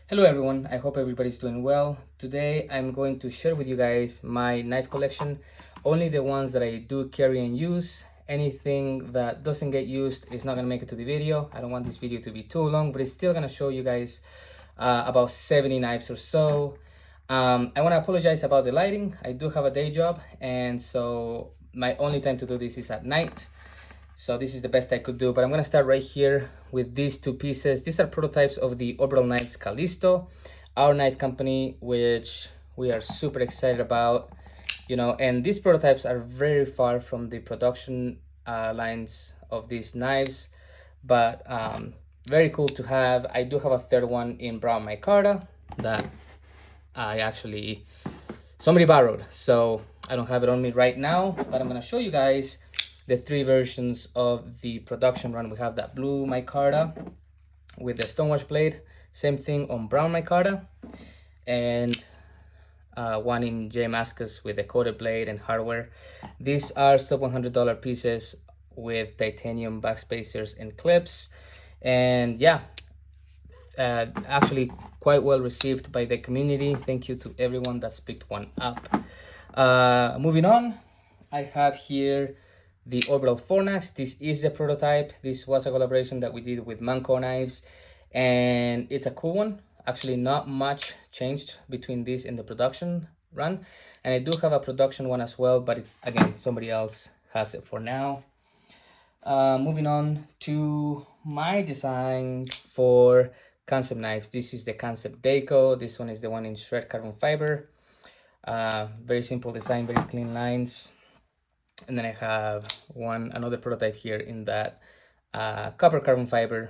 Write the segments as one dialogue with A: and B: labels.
A: Hello everyone, I hope everybody's doing well. Today I'm going to share with you guys my knife collection, only the ones that I do carry and use. Anything that doesn't get used is not gonna make it to the video. I don't want this video to be too long, but it's still gonna show you guys about 70 knives or so. I wanna apologize about the lighting. I do have a day job, and so my only time to do this is at night. So this is the best I could do, but I'm gonna start right here with these two pieces. These are prototypes of the Orbital Knives Callisto, our knife company, which we are super excited about, and these prototypes are very far from the production lines of these knives, but very cool to have. I do have a third one in brown micarta that I actually, somebody borrowed, so I don't have it on me right now, but I'm gonna show you guys the three versions of the production run. We have that blue micarta with the stonewash blade, same thing on brown micarta, and one in Damascus with the coated blade and hardware. These are sub $100 pieces with titanium backspacers and clips, and yeah, actually quite well received by the community. Thank you to everyone that's picked one up. Moving on, I have here the Orbital Fornax. This is a prototype. This was a collaboration that we did with Manco Knives, and it's a cool one. Actually, not much changed between this and the production run, and I do have a production one as well, but again, somebody else has it for now. Moving on to my design for concept knives. This is the Concept Deco. This one is the one in shred carbon fiber. Very simple design, very clean lines. And then I have another prototype here in that copper carbon fiber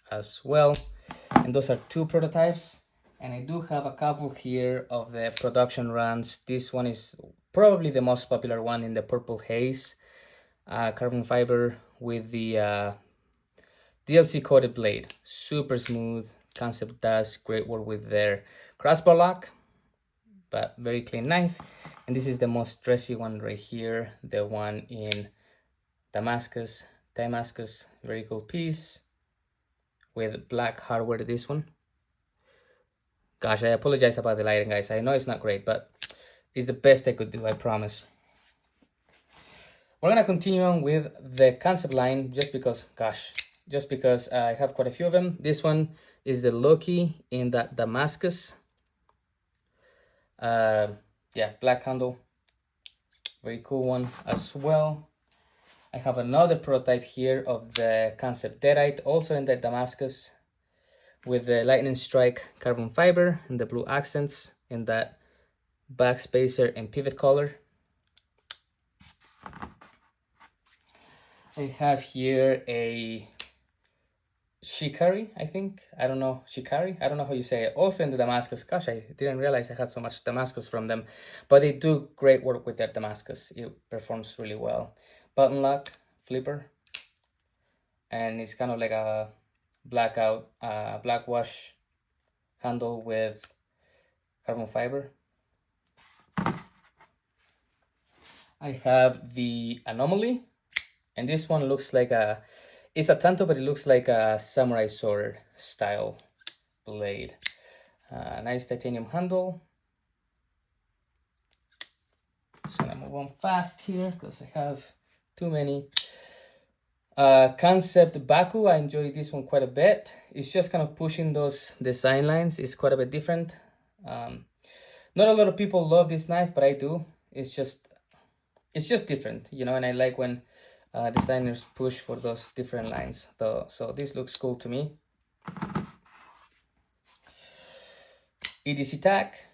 A: as well. And those are two prototypes. And I do have a couple here of the production runs. This one is probably the most popular one in the Purple Haze carbon fiber with the DLC coated blade. Super smooth. Concept does great work with their crossbar lock, but very clean knife. And this is the most dressy one right here, the one in Damascus, very cool piece with black hardware, this one. Gosh, I apologize about the lighting, guys. I know it's not great, but it's the best I could do, I promise. We're gonna continue on with the concept line just because I have quite a few of them. This one is the Loki in that Damascus. Yeah, black handle, very cool one as well. I have another prototype here of the Concept Deadite, also in the Damascus, with the lightning strike carbon fiber and the blue accents in that backspacer and pivot color. I have here a Shikari, I think. I don't know how you say it. Also in the Damascus. Gosh, I didn't realize I had so much Damascus from them, but they do great work with their Damascus. It performs really well. Button lock flipper, and it's kind of like a black wash handle with carbon fiber. I have the Anomaly, and this one looks like it's a tanto, but it looks like a samurai sword style blade. Nice titanium handle. Just gonna move on fast here because I have too many. Concept Baku, I enjoy this one quite a bit. It's just kind of pushing those design lines. It's quite a bit different. Not a lot of people love this knife, but I do. It's just different, and I like when designers push for those different lines. So this looks cool to me. EDC tack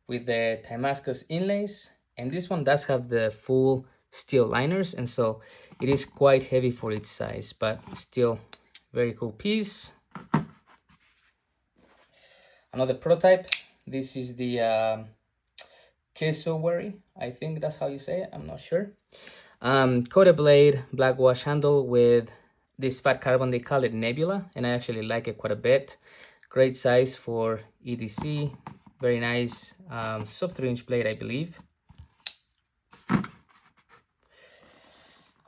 A: with the Damascus inlays, and this one does have the full steel liners, and so it is quite heavy for its size, but still very cool piece. Another prototype. This is the Kesowari, I think that's how you say it, I'm not sure. Coated blade, black wash handle with this fat carbon. They call it Nebula, and I actually like it quite a bit. Great size for EDC. Very nice sub 3-inch blade, I believe.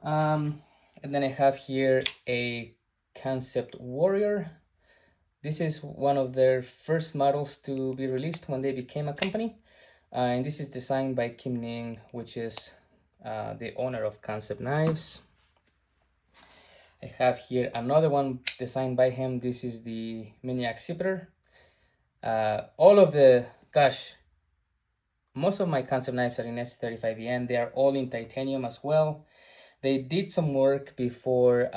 A: And then I have here a Concept Warrior. This is one of their first models to be released when they became a company. And this is designed by Kim Ning, which is the owner of Concept Knives. I have here another one designed by him. This is the Mini Accipiter. All of the, most of my Concept Knives are in S35VN. They are all in titanium as well. They did some work before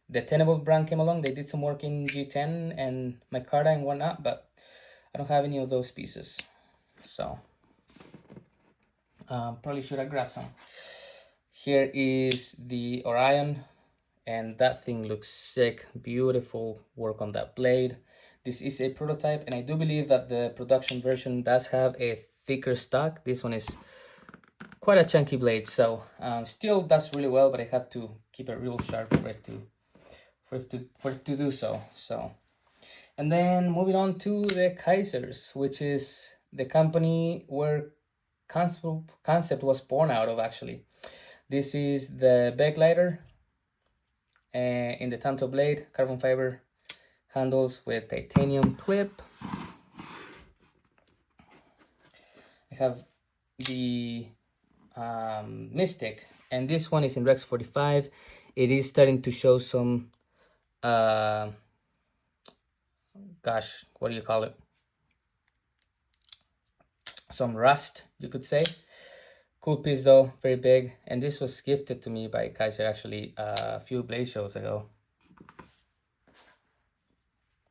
A: the Tenable brand came along. They did some work in G10 and Micarta and whatnot, but I don't have any of those pieces. So probably should have grabbed some. Here is the Orion, and that thing looks sick. Beautiful work on that blade. This is a prototype, and I do believe that the production version does have a thicker stock. This one is quite a chunky blade, so still does really well, but I have to keep it real sharp for it to do so. And then moving on to the Kaisers, which is the company where Concept was born out of, actually. This is the backlighter in the Tanto blade, carbon fiber handles with titanium clip. I have the Mystic, and this one is in Rex 45. It is starting to show some what do you call it, some rust, you could say. Cool piece though, very big, and this was gifted to me by Kaiser actually a few Blade shows ago.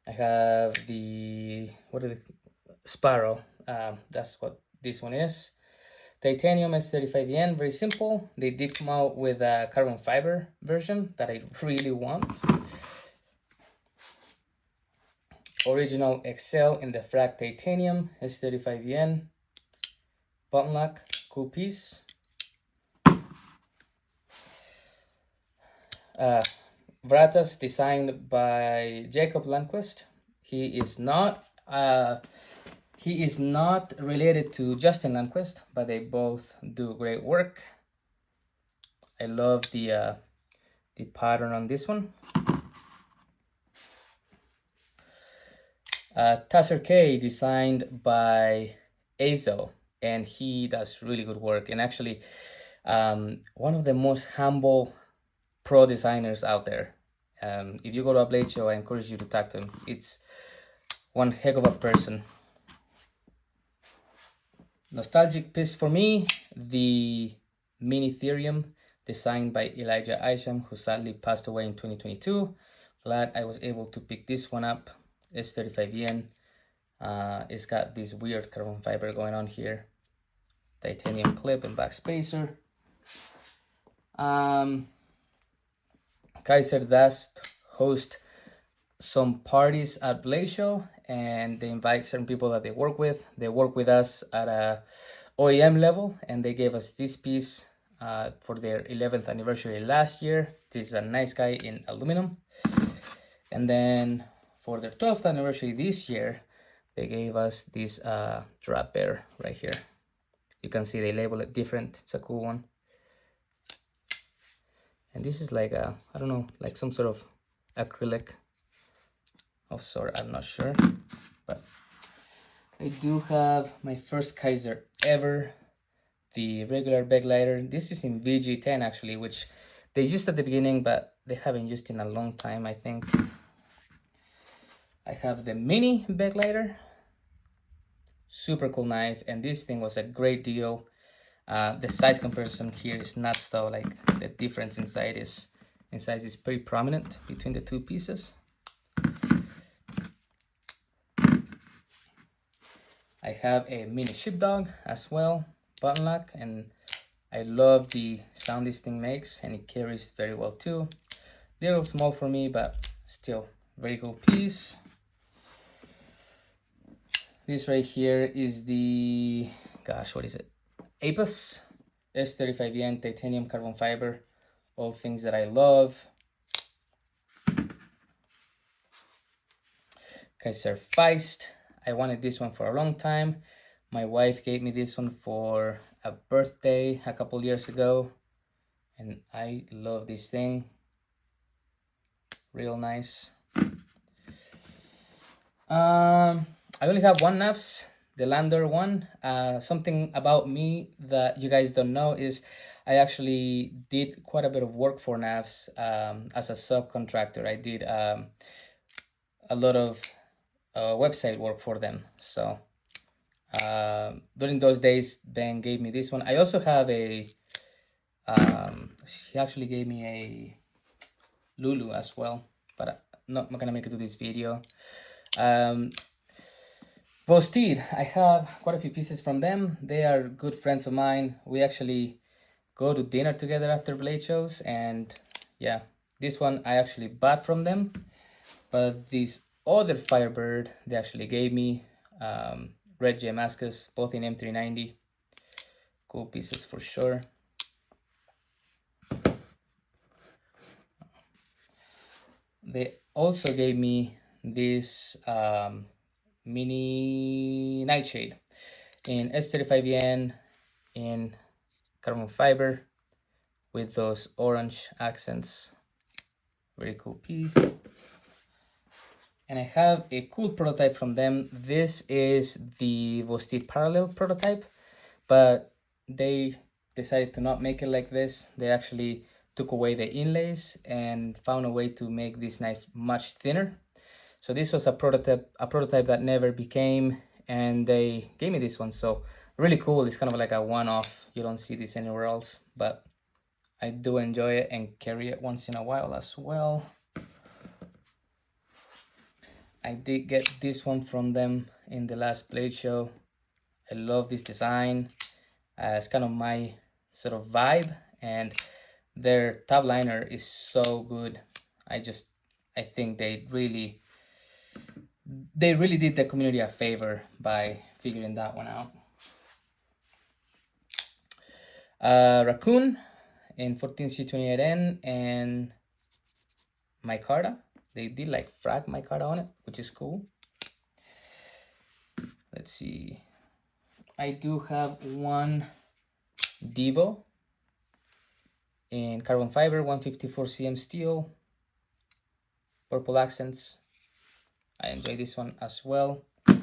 A: I have the Sparrow, that's what this one is. Titanium S35VN, very simple. They did come out with a carbon fiber version that I really want. Original XL in the Frag Titanium S35VN. Button lock, cool piece. Vratas, designed by Jacob Lundquist. He is not related to Justin Lundquist, but they both do great work. I love the pattern on this one. Tasser K, designed by Azo, and he does really good work, and actually one of the most humble pro designers out there. If you go to a Blade show, I encourage you to talk to him. It's one heck of a person. Nostalgic piece for me, the Mini Therium, designed by Elijah Isham, who sadly passed away in 2022. Glad I was able to pick this one up. S35VN. It's got this weird carbon fiber going on here. Titanium clip and back spacer. Kaiser does host some parties at Blade Show, and they invite certain people that they work with. They work with us at a OEM level, and they gave us this piece for their 11th anniversary last year. This is a nice guy in aluminum. And then for their 12th anniversary this year, they gave us this drop bear right here. You can see they label it different. It's a cool one. And this is like a, I don't know, like some sort of acrylic of sort, I'm not sure. But I do have my first Kaiser ever, the regular backlighter. This is in VG10 actually, which they used at the beginning, but they haven't used in a long time, I think. I have the Mini backlighter. Super cool knife, and this thing was a great deal. The size comparison here is nuts though, like the difference in size is pretty prominent between the two pieces. I have a Mini Sheepdog as well, button lock, and I love the sound this thing makes, and it carries very well too. A little small for me, but still very cool piece. This right here is the, what is it? Apus S35VN titanium carbon fiber, all things that I love. Kaiser Feist, I wanted this one for a long time. My wife gave me this one for a birthday a couple years ago, and I love this thing. Real nice. I only have one NAFs, the Lander one. Something about me that you guys don't know is I actually did quite a bit of work for NAFs as a subcontractor. I did a lot of website work for them. So during those days, Ben gave me this one. I also have a, he actually gave me a Lulu as well, but I'm not gonna make it to this video. Vosted, I have quite a few pieces from them. They are good friends of mine. We actually go to dinner together after Blade shows, and yeah, this one I actually bought from them. But this other Firebird they actually gave me, Red Damascus, both in M390. Cool pieces for sure. They also gave me this mini Nightshade in S35VN in carbon fiber with those orange accents. Very cool piece. And I have a cool prototype from them. This is the Vosted Parallel prototype, but they decided to not make it like this. They actually took away the inlays and found a way to make this knife much thinner. So this was a prototype that never became, and they gave me this one. So really cool. It's kind of like a one-off. You don't see this anywhere else, but I do enjoy it and carry it once in a while as well. I did get this one from them in the last Blade show. I love this design. It's kind of my sort of vibe, and their top liner is so good. I think they really did the community a favor by figuring that one out. Raccoon in 14C28N and micarta. They did like frag micarta on it, which is cool. Let's see. I do have one Devo in carbon fiber, 154 cm steel, purple accents. I enjoy this one as well. A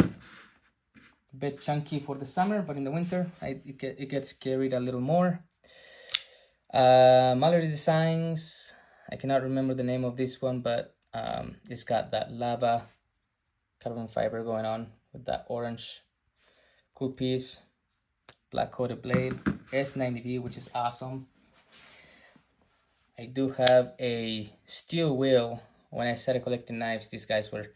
A: bit chunky for the summer, but in the winter it gets carried a little more. Mallory Designs. I cannot remember the name of this one, but it's got that lava carbon fiber going on with that orange. Cool piece. Black coated blade. S90V, which is awesome. I do have a steel wheel. When I started collecting knives, these guys were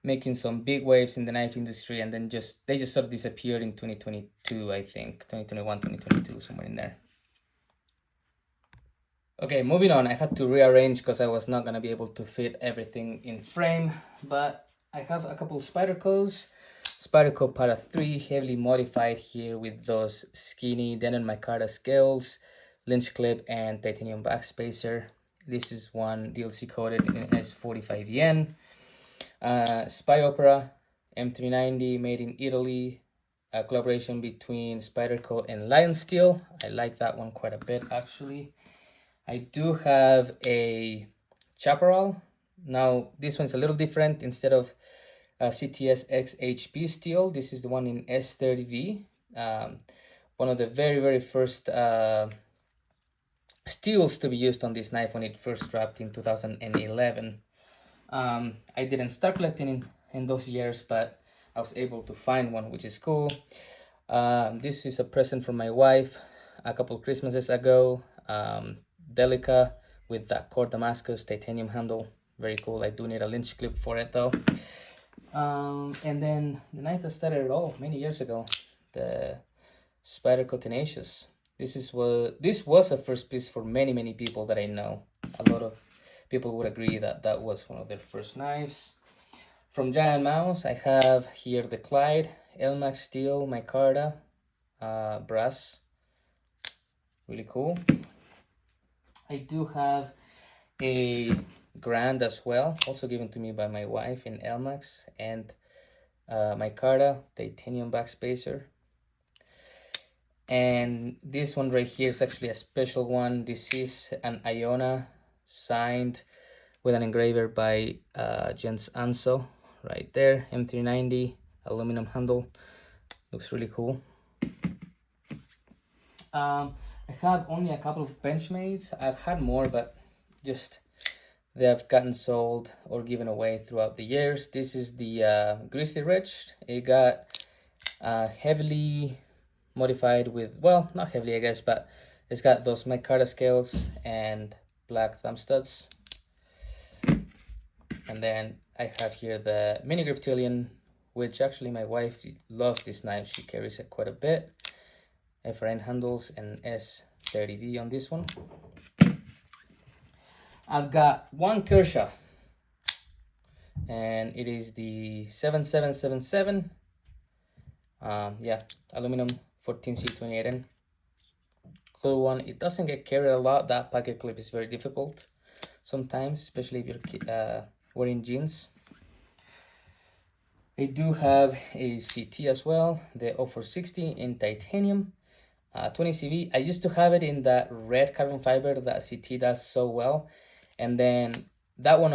A: making some big waves in the knife industry, and then they just sort of disappeared in 2022, I think. 2021, 2022, somewhere in there. Okay, moving on. I had to rearrange because I was not going to be able to fit everything in frame, but I have a couple of Spydercos. Spyderco Para 3, heavily modified here with those skinny Denon micarta scales, Lynch clip, and titanium backspacer. This is one DLC coated in S45VN. Spy Opera M390, made in Italy, a collaboration between Spyderco and Lion Steel. I like that one quite a bit, actually. I do have a Chaparral. Now, this one's a little different. Instead of CTS XHP steel, this is the one in S30V. One of the very, very first steels to be used on this knife when it first dropped in 2011. I didn't start collecting in those years, but I was able to find one, which is cool. This is a present from my wife a couple Christmases ago. Delica with that core Damascus titanium handle. Very cool. I do need a Lynch clip for it though. And then the knife that started it all many years ago, the Spyderco Tenacious. This was a first piece for many people that I know. A lot of people would agree that that was one of their first knives. From Giant Mouse, I have here the Clyde, Elmax steel, micarta, brass. Really cool. I do have a Grand as well, also given to me by my wife in Elmax, and micarta, titanium backspacer. And this one right here is actually a special one. This is an Iona signed with an engraver by Jens Anso, right there. M390 aluminum handle, looks really cool. I have only a couple of Benchmates. I've had more, but just they have gotten sold or given away throughout the years. This is the Grizzly Ridge. It got heavily modified with, well, not heavily I guess, but it's got those micarta scales and black thumb studs. And then I have here the Mini Griptilian, which actually my wife loves this knife. She carries it quite a bit. FRN handles and S30V on this one. I've got one Kershaw, and it is the 7777. Yeah, aluminum 14C28N. Cool one. It doesn't get carried a lot. That pocket clip is very difficult sometimes, especially if you're wearing jeans. I do have a CT as well, the 0460 in titanium, 20 CV. I used to have it in that red carbon fiber that CT does so well, and then that one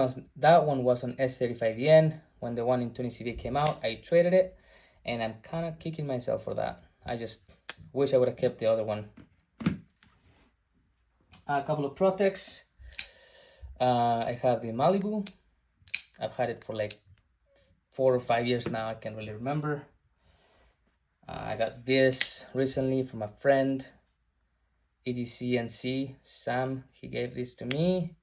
A: was on S35N. When the one in 20 CV came out, I traded it, and I'm kind of kicking myself for that. I just wish I would have kept the other one. A couple of Protex. I have the Malibu. I've had it for like 4 or 5 years now. I can't really remember. I got this recently from a friend, EDCNC Sam. He gave this to me.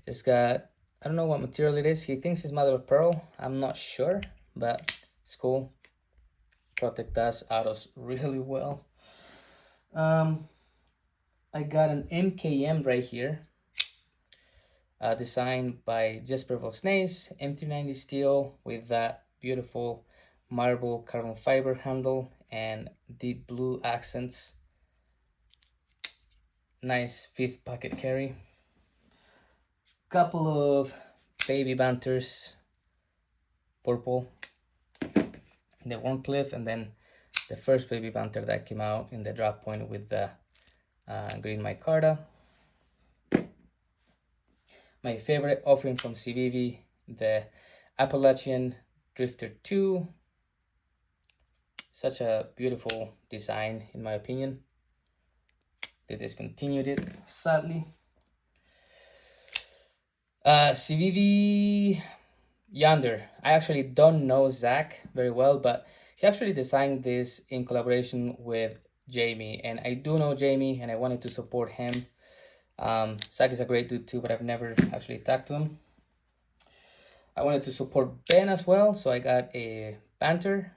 A: It's got, I don't know what material it is. He thinks it's mother of pearl. I'm not sure, but it's cool. Protect does autos really well. I got an MKM right here, designed by Jesper Voxnaes, M390 steel with that beautiful marble carbon fiber handle and deep blue accents. Nice 5th pocket carry. Couple of baby Banters, purple, in the Warncliffe, and then the first baby Banter that came out in the drop point with the green micarta. My favorite offering from CVV, the Appalachian Drifter 2. Such a beautiful design in my opinion. They discontinued it, sadly. CVV Yonder. I actually don't know Zach very well, but he actually designed this in collaboration with Jamie, and I do know Jamie and I wanted to support him. Zach is a great dude too, but I've never actually talked to him. I wanted to support Ben as well, so I got a Banter,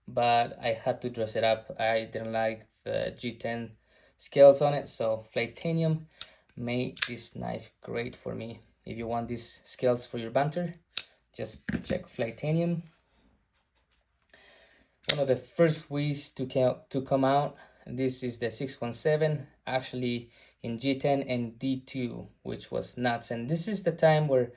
A: but I had to dress it up. I didn't like the G10 scales on it, so Flightanium made this knife great for me. If you want these scales for your Banter, just check Flightanium. One of the first Wii's to come out. This is the 617, actually in G10 and D2, which was nuts. And this is the time where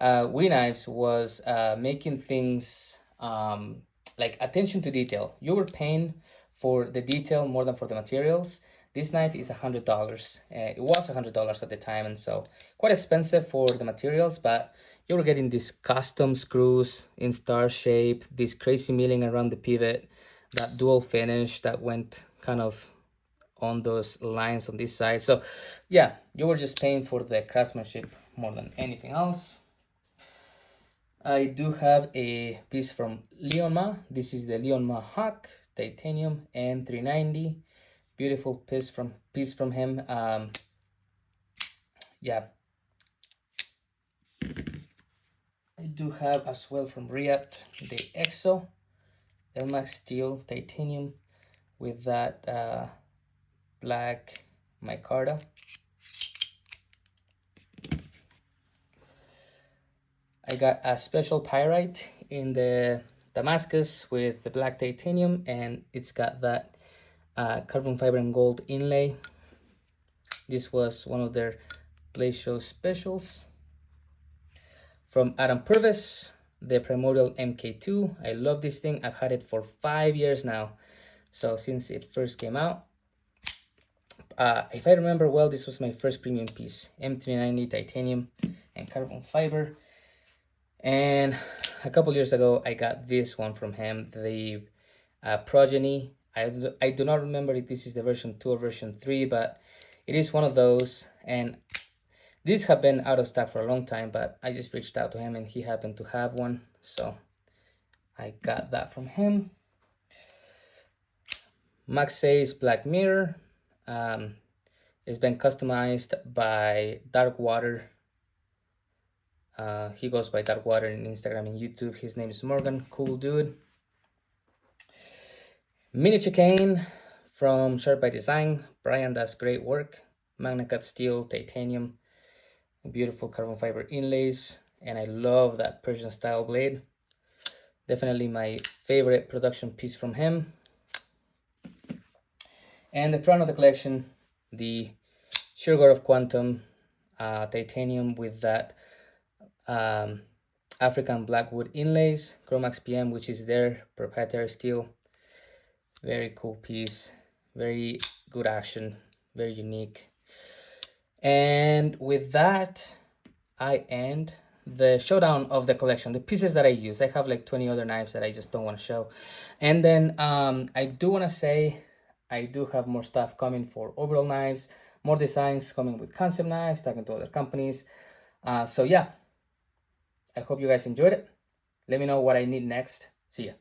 A: Wii Knives was making things like attention to detail. You were paying for the detail more than for the materials. This knife is $100. It was $100 at the time, and so quite expensive for the materials, but you were getting these custom screws in star shape, this crazy milling around the pivot, that dual finish that went kind of on those lines on this side. So yeah, you were just paying for the craftsmanship more than anything else. I do have a piece from Leonma. This is the Leonma Hawk titanium M390. Beautiful piece from him. Yeah. I do have as well from Riyadh the EXO Elmax steel titanium with that black micarta. I got a special pyrite in the Damascus with the black titanium, and it's got that carbon fiber and gold inlay. This was one of their Blaze Show specials. From Adam Purvis, the Primordial MK2. I love this thing. I've had it for 5 years now. So since it first came out. If I remember well, this was my first premium piece. M390 titanium and carbon fiber. And a couple years ago, I got this one from him, the Progeny. I do not remember if this is the version 2 or version 3, but it is one of those. And these have been out of stock for a long time, but I just reached out to him and he happened to have one. So I got that from him. Max says Black Mirror. It's been customized by Darkwater. He goes by Darkwater in Instagram and YouTube. His name is Morgan. Cool dude. Mini Chicane from Sharp by Design. Brian does great work. Magna cut steel, titanium, beautiful carbon fiber inlays, and I love that Persian style blade. Definitely my favorite production piece from him. And the crown of the collection, the Sugar of Quantum titanium with that African Blackwood inlays, Chromax PM, which is their proprietary steel. Very cool piece, very good action, very unique. And with that, I end the showdown of the collection, the pieces that I use. I have like 20 other knives that I just don't want to show. And then I do want to say I do have more stuff coming for overall knives, more designs coming with concept knives, talking to other companies. So yeah, I hope you guys enjoyed it. Let me know what I need next. See ya.